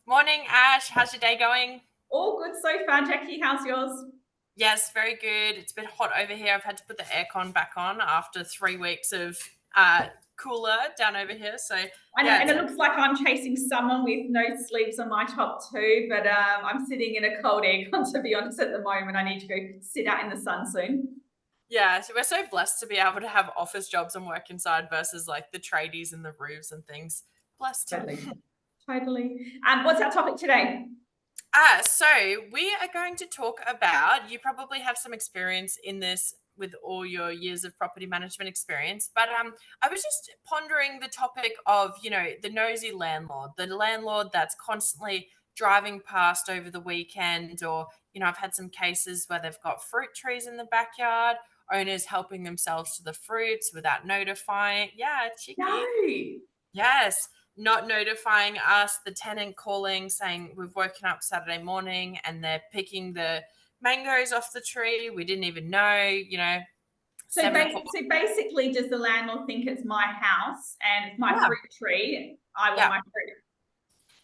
Morning, Ash. How's your day going? All good so far, Jackie. How's yours? Yes, very good. It's been hot over here. I've had to put the aircon back on after 3 weeks of cooler down over here. So I know, yeah, and it's it looks like I'm chasing someone with no sleeves on my top too, but I'm sitting in a cold aircon to be honest at the moment. I need to go sit out in the sun soon. yeah. So we're so blessed to be able to have office jobs and work inside versus like the tradies and the roofs and things. Blessed. Totally. Totally. What's our topic today? So we are going to talk about, you probably have some experience in this with all your years of property management experience, but I was just pondering the topic of, the nosy landlord, the landlord that's constantly driving past over the weekend, or, I've had some cases where they've got fruit trees in the backyard, owners helping themselves to the fruits without notifying. Yeah, cheeky. No. Yes, not notifying us, the tenant calling saying we've woken up Saturday morning and they're picking the mangoes off the tree. We didn't even know, So, 7 o'clock. so basically, does the landlord think it's my house and it's my Yeah. fruit tree? I want Yeah. my fruit.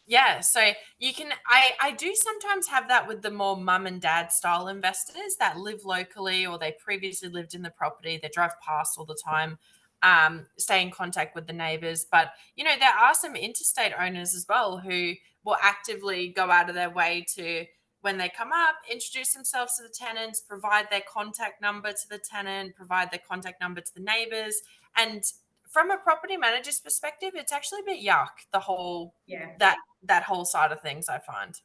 Yeah. So you can, I do sometimes have that with the more mum and dad style investors that live locally or they previously lived in the property. They drive past all the time, stay in contact with the neighbors. But, there are some interstate owners as well who will actively go out of their way to, when they come up, introduce themselves to the tenants, provide their contact number to the tenant, provide their contact number to the neighbors. And from a property manager's perspective, it's actually a bit yuck, the whole Yeah. that whole side of things, I find.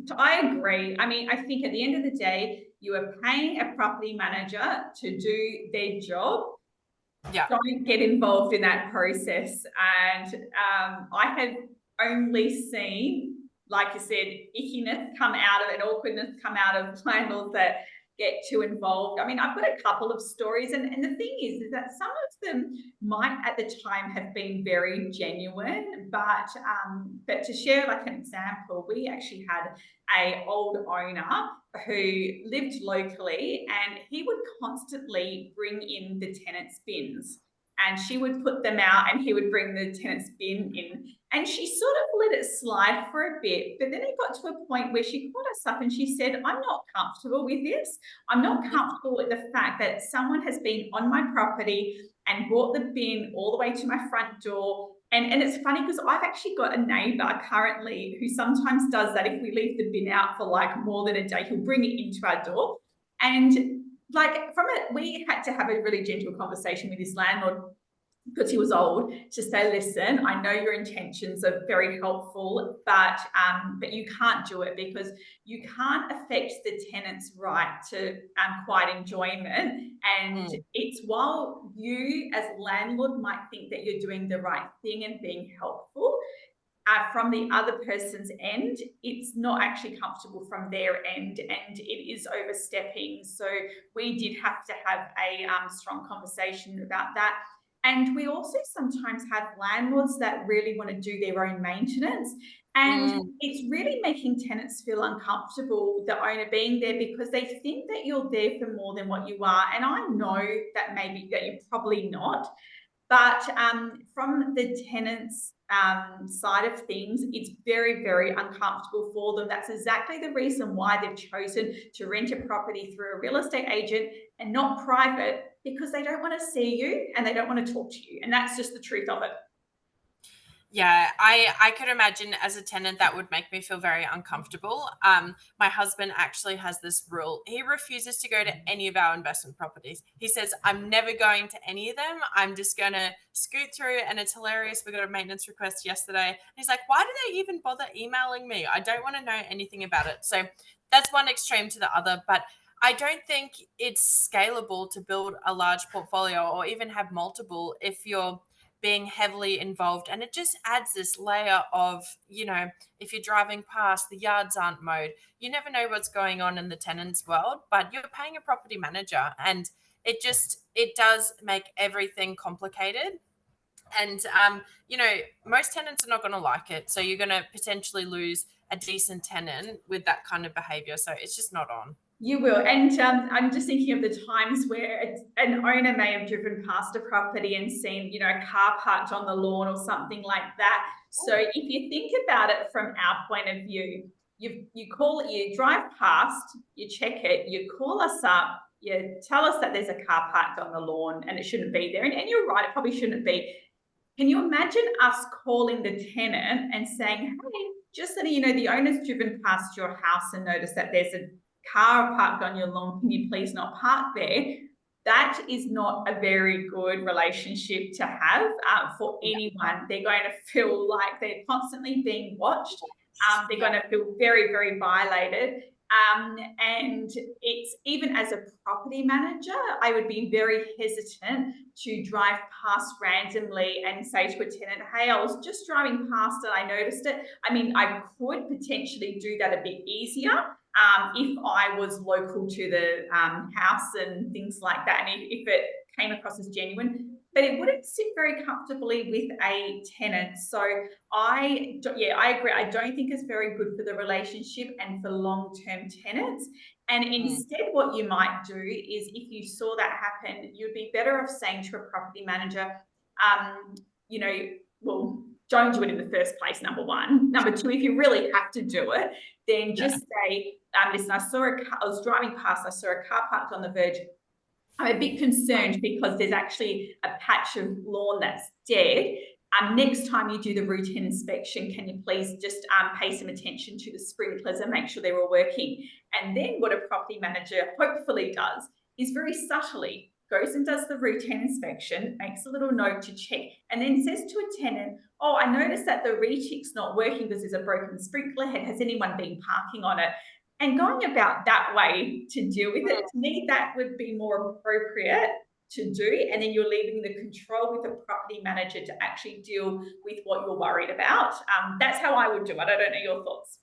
So I agree. I mean, I think at the end of the day, you are paying a property manager to do their job. Yeah. Don't get involved in that process. And I have only seen, like you said, ickiness come out of it, awkwardness come out of landlords that get too involved. I mean, I've got a couple of stories, and the thing is that some of them might at the time have been very genuine, but to share like an example, we actually had a old owner who lived locally, and he would constantly bring in the tenants' bins. And she would put them out, and he would bring the tenant's bin in. And she sort of let it slide for a bit. But then it got to a point where she caught us up and she said, I'm not comfortable with this. I'm not comfortable with the fact that someone has been on my property and brought the bin all the way to my front door. And it's funny because I've actually got a neighbor currently who sometimes does that. If we leave the bin out for like more than a day, he'll bring it into our door. And like from it, we had to have a really gentle conversation with this landlord because he was old, to say, listen, I know your intentions are very helpful, but you can't do it because you can't affect the tenant's right to quiet enjoyment. And Mm, it's while you as landlord might think that you're doing the right thing and being helpful, from the other person's end, it's not actually comfortable from their end and it is overstepping. So we did have to have a strong conversation about that. And we also sometimes have landlords that really want to do their own maintenance. And mm. it's really making tenants feel uncomfortable, the owner being there, because they think that you're there for more than what you are. And I know that maybe that you're probably not. But from the tenants' side of things, it's very, very uncomfortable for them. That's exactly the reason why they've chosen to rent a property through a real estate agent and not private, because they don't want to see you and they don't want to talk to you. And that's just the truth of it. Yeah, I could imagine as a tenant that would make me feel very uncomfortable. My husband actually has this rule. He refuses to go to any of our investment properties. He says, I'm never going to any of them. I'm just going to scoot through. And it's hilarious. We got a maintenance request yesterday. And he's like, why do they even bother emailing me? I don't want to know anything about it. So that's one extreme to the other. But I don't think it's scalable to build a large portfolio or even have multiple if you're being heavily involved. And it just adds this layer of, if you're driving past, the yards aren't mowed. You never know what's going on in the tenant's world, but you're paying a property manager. And it does make everything complicated. And, most tenants are not going to like it. So you're going to potentially lose a decent tenant with that kind of behavior. So it's just not on. You will. And I'm just thinking of the times where an owner may have driven past a property and seen, a car parked on the lawn or something like that. So if you think about it from our point of view, you drive past, you check it, you call us up, you tell us that there's a car parked on the lawn and it shouldn't be there. And you're right, it probably shouldn't be. Can you imagine us calling the tenant and saying, hey, just so you know, the owner's driven past your house and noticed that there's a car parked on your lawn, can you please not park there? That is not a very good relationship to have for anyone. They're going to feel like they're constantly being watched. They're going to feel very, very violated. And it's even as a property manager, I would be very hesitant to drive past randomly and say to a tenant, hey, I was just driving past and I noticed it. I mean, I could potentially do that a bit easier if I was local to the house and things like that, and if it came across as genuine, but it wouldn't sit very comfortably with a tenant. So I agree. I don't think it's very good for the relationship and for long-term tenants. And instead, what you might do is if you saw that happen, you'd be better off saying to a property manager, well, don't do it in the first place, number one. Number two, if you really have to do it, then just say, listen, I was driving past, I saw a car parked on the verge. I'm a bit concerned because there's actually a patch of lawn that's dead. Next time you do the routine inspection, can you please just pay some attention to the sprinklers and make sure they're all working? And then what a property manager hopefully does is very subtly goes and does the routine inspection, makes a little note to check, and then says to a tenant, oh, I noticed that the retic's not working because there's a broken sprinkler head. Has anyone been parking on it? And going about that way to deal with it, to me, that would be more appropriate to do. And then you're leaving the control with the property manager to actually deal with what you're worried about. That's how I would do it. I don't know your thoughts.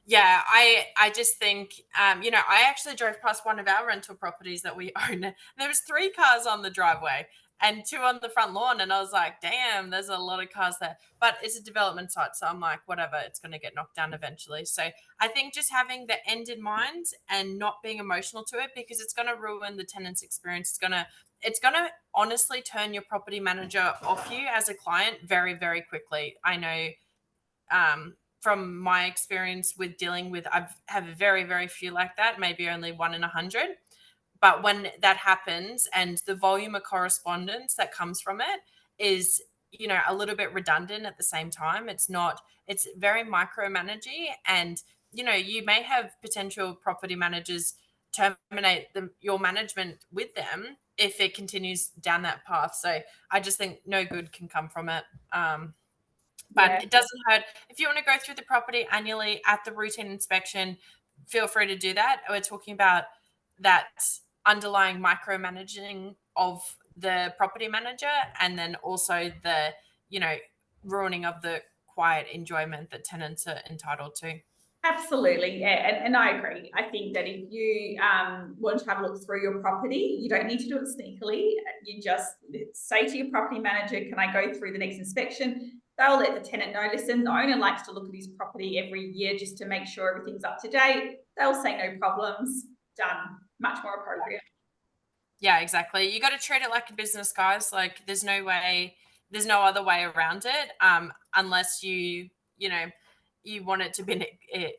Yeah, I just think I actually drove past one of our rental properties that we own. And there was 3 cars on the driveway and 2 on the front lawn, and I was like, damn, there's a lot of cars there. But it's a development site, so I'm like, whatever, it's going to get knocked down eventually. So I think just having the end in mind and not being emotional to it, because it's going to ruin the tenant's experience. It's going to honestly turn your property manager off you as a client very, very quickly. I know from my experience with dealing with, I've have very, very few like that, maybe only 1 in 100. But when that happens and the volume of correspondence that comes from it is, a little bit redundant at the same time. It's very micromanaging. And, you may have potential property managers terminate your management with them if it continues down that path. So I just think no good can come from it. But Yeah. it doesn't hurt. If you want to go through the property annually at the routine inspection, feel free to do that. We're talking about that underlying micromanaging of the property manager, and then also the, ruining of the quiet enjoyment that tenants are entitled to. Absolutely, yeah, and I agree. I think that if you want to have a look through your property, you don't need to do it sneakily. You just say to your property manager, can I go through the next inspection? They'll let the tenant know, listen, the owner likes to look at his property every year just to make sure everything's up to date. They'll say no problems, done, much more appropriate. Yeah, exactly. You got to treat it like a business, guys. Like there's there's no other way around it, unless you want it to be an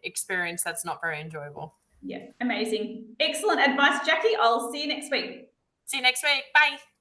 experience that's not very enjoyable. Yeah, amazing. Excellent advice, Jackie. I'll see you next week. See you next week. Bye.